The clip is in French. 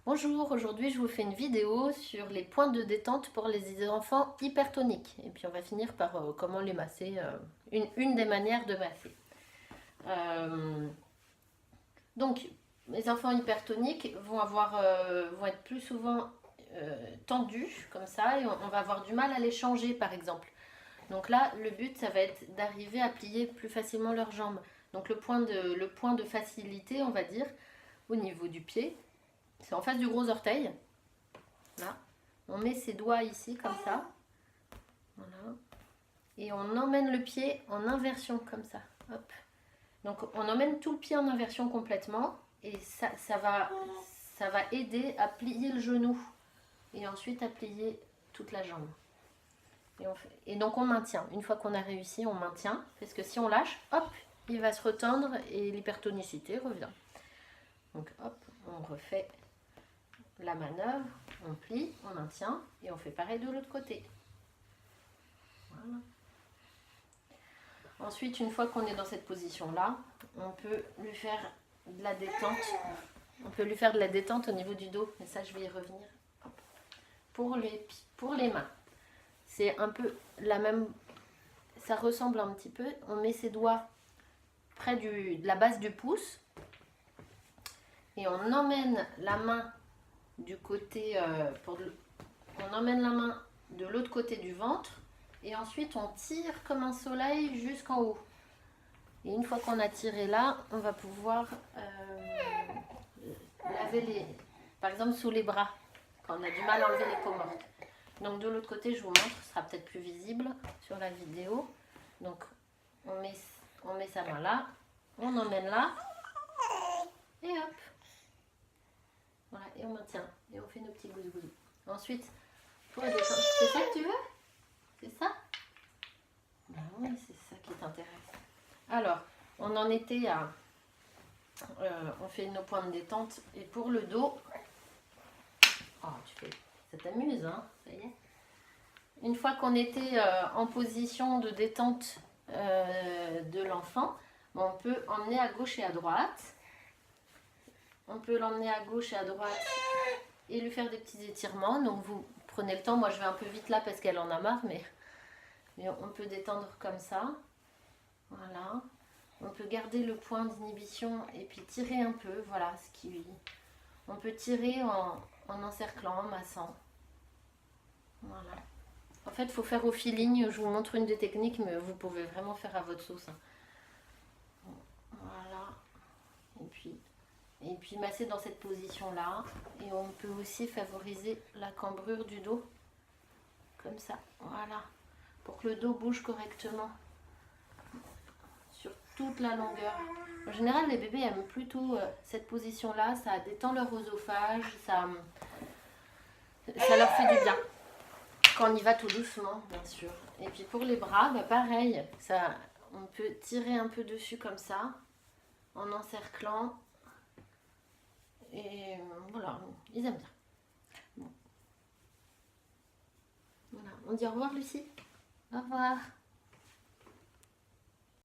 Bonjour, aujourd'hui je vous fais une vidéo sur les points de détente pour les enfants hypertoniques. Et puis on va finir par comment les masser, une des manières de masser. Euh, donc les enfants hypertoniques vont être plus souvent tendus comme ça et on va avoir du mal à les changer par exemple. Donc là le but ça va être d'arriver à plier plus facilement leurs jambes. Donc le point de facilité on va dire au niveau du pied. C'est en face du gros orteil. Là. On met ses doigts ici, comme ça. Voilà. Et on emmène le pied en inversion, comme ça. Hop. Donc on emmène tout le pied en inversion complètement. Et ça va aider à plier le genou. Et ensuite à plier toute la jambe. Et donc on maintient. Une fois qu'on a réussi, on maintient. Parce que si on lâche, hop, il va se retendre et l'hypertonicité revient. Donc hop, on refait la manœuvre, on plie, on maintient et on fait pareil de l'autre côté. Voilà. Ensuite, une fois qu'on est dans cette position-là, on peut lui faire de la détente. On peut lui faire de la détente au niveau du dos, mais ça je vais y revenir. Pour les mains, c'est un peu la même, ça ressemble un petit peu. On met ses doigts près de la base du pouce et on emmène la main du côté, on emmène la main de l'autre côté du ventre et ensuite on tire comme un soleil jusqu'en haut. Et une fois qu'on a tiré là, on va pouvoir laver par exemple sous les bras, quand on a du mal à enlever les peaux mortes. Donc de l'autre côté, je vous montre, ce sera peut-être plus visible sur la vidéo. Donc on met sa main là, on emmène là, et hop. Voilà, et on maintient. Et on fait nos petits gousous. Ensuite, pour les détendre, c'est ça que tu veux? C'est ça? Ben oui, c'est ça qui t'intéresse. Alors, on en était à... on fait nos points de détente. Et pour le dos... Oh, ça t'amuse, hein? Ça y est. Une fois qu'on était en position de détente de l'enfant, on peut emmener à gauche et à droite. On peut l'emmener à gauche et à droite et lui faire des petits étirements. Donc vous prenez le temps. Moi je vais un peu vite là parce qu'elle en a marre, mais on peut détendre comme ça. Voilà. On peut garder le point d'inhibition et puis tirer un peu. Voilà on peut tirer en encerclant, en massant. Voilà. En fait, il faut faire au feeling. Je vous montre une des techniques, mais vous pouvez vraiment faire à votre sauce. Voilà. Et puis masser dans cette position-là. Et on peut aussi favoriser la cambrure du dos. Comme ça. Voilà. Pour que le dos bouge correctement. Sur toute la longueur. En général, les bébés aiment plutôt cette position-là. Ça détend leur oesophage. Ça leur fait du bien. Quand on y va tout doucement, bien sûr. Et puis pour les bras, bah pareil. On peut tirer un peu dessus comme ça. En encerclant. Et voilà, ils aiment bien. Bon. Voilà. On dit au revoir, Lucie. Au revoir.